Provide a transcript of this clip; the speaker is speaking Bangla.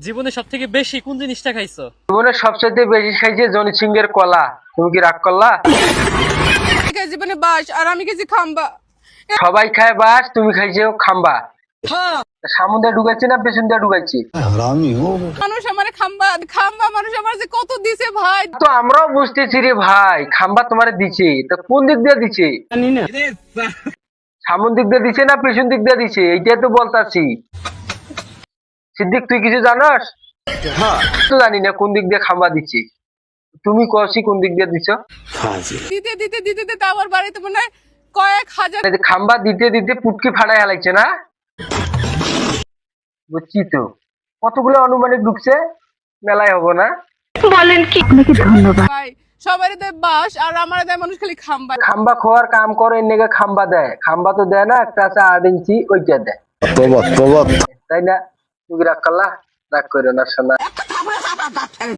জীবনে সব থেকে বেশি কোন জিনিসটা খাইছো? জীবনে সবচেয়ে বেশি খাইছে জনি সিং এর কলা। তুমি কি রাগ করলা? জীবনে বাস আর আমি গেছি খাম্বা। সবাই খায় বাস, তুমি খাইছো খাম্বা। সামনে দিয়ে ঢুকাইছি না পেছন দিয়ে ঢুকাইছি? মানুষ আমার খাম্বা খাম্বা মানুষ আমার যে কত দিছে ভাই। তো আমরাও বুঝতেছি রে ভাই, খাম্বা তোমারে দিছে, তো কোন দিক দিয়ে দিছে? সামন দিক দিয়ে দিছে না পেছন দিক দিয়ে দিছে, এইটাই তো বলতাছি। সিদ্দিক তুই কিছু জানাস? তো জানি না কোন দিক দিয়ে খাম্বা দিচ্ছে। তুমি কষি কোন দিক দিয়ে দিছো? দিতে দিতে দিতে দিতে আমার বাড়িতে মনে হয় কয়েক হাজার খাম্বা দিতে দিতে পুটকি ফাড়াই হালাইছে না? বুঝছি তো, কতগুলো অনুমানিক ঢুকছে, মেলায় হবো না? ভাই সবারই দেয় বাস আর আমার দেয় মানুষ খালি খাম্বা। খাম্বা খোয়ার কাম করে এনে খাম্বা দেয়, খাম্বা তো দেয় না, একটা আছে 8 ইঞ্চি ওইটা দেয়, তাই না? তুমি রাগ করলা? রাগ করো না শোনা।